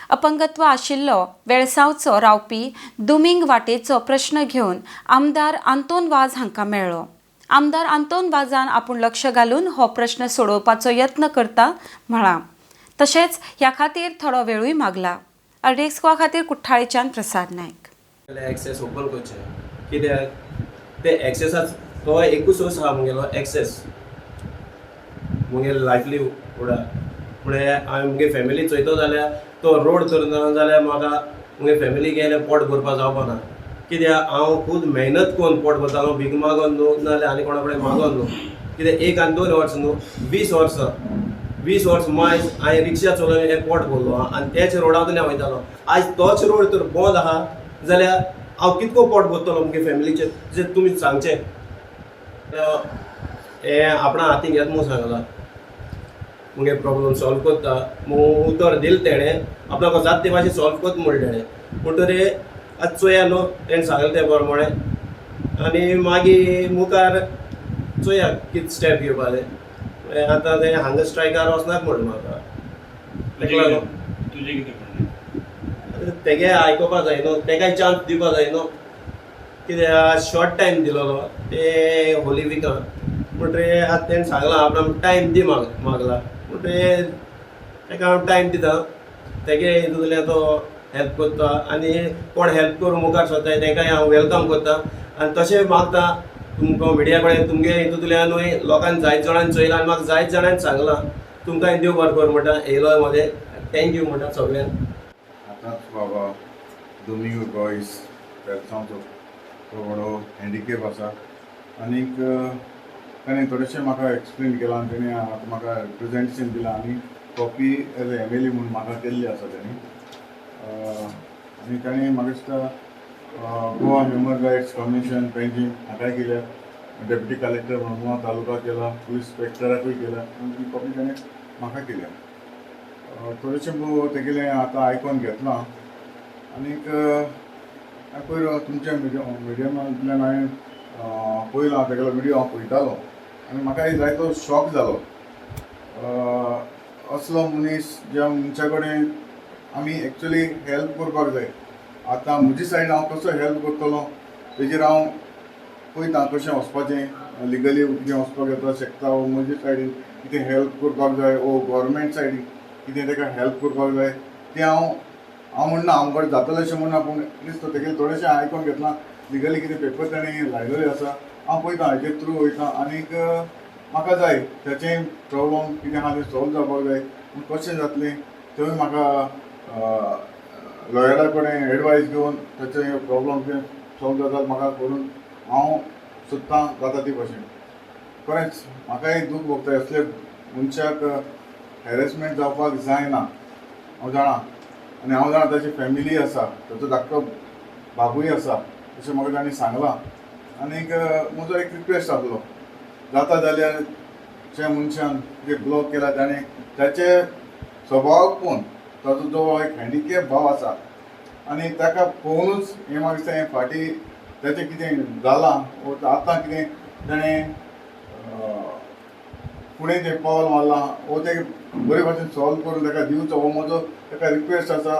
अपंगत्व आशिल्लो वेळसावचो रावपी दुमिंग वाटेचो प्रश्न घेवन आमदार आंतोन वाज हांकां मेळ्ळो। आमदार आंतोन वाजान आपूण लक्ष घालून हो प्रश्न सोडोवपाचो यत्न करता म्हळां। तशेंच ह्या खातीर थोडो वेळूय मागला। RDXGOA खातीर कुठ्ठाळेच्यान प्रसाद नायक। एक्सेस ओपन करचें कित्याक ते एक्सेसाच तो एकूच सोर्स आहा मुगेलो एक्सेस मुगे लायफलीहुडाक म्हळ्यार हांवें मुगे फॅमिली चयतो जाल्यार तो रोड करना जाल्यार म्हाका मुगे फॅमिली गेले पोट भरपा जावपा ना। कित्याक हांव खूब मेहनत करून पोट भरतालो भीक मागोन न्हू नाल्यार आनी कोणा कडेन मागोन न्हू। कित्याक 1 आनी 2 वर्सां न्हू 20 वर्सां मायज हांवें रिक्षा चलोवन हें पोट भरलो आनी त्याच रोडावयल्यान हांव वयतालो। आयज तोच रोड तर बंद आहा जाल्यार हांव कितको पोट भरतलो मुगे फॅमिलीचें जें तुमी सांगचें। हें आपणा हातीन घेत म्हूण सांगलां मुगे प्रॉब्लम सॉल्व करता उतर दिलें तेणें आपणाक जाता ते भाशेन सॉल्व करता म्हणलें तेणें म्हणटरी आतां चोया न्हू तेणें सांगलें ते प्रमाणे आनी मागीर मुखार चोया कितें स्टेप घेवपा जाय। आतां तें हांगा स्ट्रायकार वचनाक म्हणलें म्हाका तेगे आयकोपा जाय न्हू तेकाय चान्स दिवपा जाय न्हू कित्याक शॉर्ट टायम दिलोलो ते होली विकान म्हणटरी आतां तेणें सांगलां आपणाक टायम दी मागला म्हणटरी तेका हांव टायम दिता तेगे हितूंतल्यान तो हेल्प करता आनी कोण हेल्प करूं मुखार सोदताय तेंकाय हांव वेलकम करता आनी तशें मागता तुमकां मिडिया कडेन तुमगे हितूंतल्यानूय लोकांक जायत जाणांनी चयलां आनी म्हाका जायत जाणांनी सांगलां तुमकांय देव बरें कर म्हणटा येयलो मध्ये थँक्यू म्हणटा सगळ्यांक। आतांच बाबा दोमिंगो गोयस वेलसांवचो तो व्हडो हँडिकॅप आसा आनीक ताणें थोडेशें म्हाका एक्सप्लेन केलां आनी तेणें आतां म्हाका रिप्रेजेंटेशन दिलां आनी कॉपी एज ए MLA म्हणून म्हाका केल्ली आसा तेणी आनी ताणें म्हाका दिसता गोवा ह्युमन रायट्स कमिशन पेंजींग हाकाय केल्या डेप्युटी कलेक्टर म्हणून गोवा तालुका केला पुलीस इंस्पेक्टराकूय केल्या आनी ती कॉपी ताणें म्हाका केल्या। थोडेशें तेगेलें आतां आयकोन घेतलां आनीक पयर तुमच्या मिडियमांतल्यान हांवें पयलां तेगेलो विडियो हांव पळयतालो आनी म्हाका जायतो शॉक जालो। असलो मनीस ज्या मनशा कडेन आमी एक्चुली हेल्प करपाक जाय। आतां म्हजी सायड हांव कसो हेल्प करतलो तेजेर हांव पळयतां कशें वचपाचें लिगली कितें वचपाक येता शकता वो म्हजे सायडीन कितें हेल्प करपाक जाय वो गव्हर्मेंट सायडीन कितें ताका हेल्प करपाक जाय तें हांव म्हणना हांव कडेन जातलें अशें म्हणना पूण दिसता तेगेलें थोडेशें आयकोन घेतलां लिगली कितें पेपर ताणें लायलेले आसा हांव पळयतां हेजे थ्रू वयतां आनीक म्हाका जाय तेचें प्रॉब्लम कितें आहा तें सॉल्व जावपाक जाय पूण कशें जातलें थंय म्हाका लॉयरा कडेन एडवायस घेवन तेचें प्रॉब्लम कितें सॉल्व जाता म्हाका करून हांव सोदतां जाता ती भाशेन। खरेंच म्हाकाय दूख भोगता असले मनशाक हॅरेसमेंट जावपाक जायना हांव जाणा आनी हांव जाणा ताची फॅमिली आसा ताचो धाकटो बाबूय आसा अशें म्हाका ताणें सांगलां। आनीक म्हजो एक रिक्वेस्ट आसलो जाता जाल्यार ज्या मनशान कितें ब्लॉक केला ताणें ताचे स्वभावाक पळोवन ताचो जो एक हँडिकॅप भाव आसा आनी ताका पळोवनूच हें म्हाका दिसता हें फाटीं ताचें कितें जालां वो आतां कितें ताणें फुडें तें पावल मारलां वो तें बरे भाशेन सॉल्व करून ताका दिवचो हो म्हजो ताका रिक्वेस्ट आसा।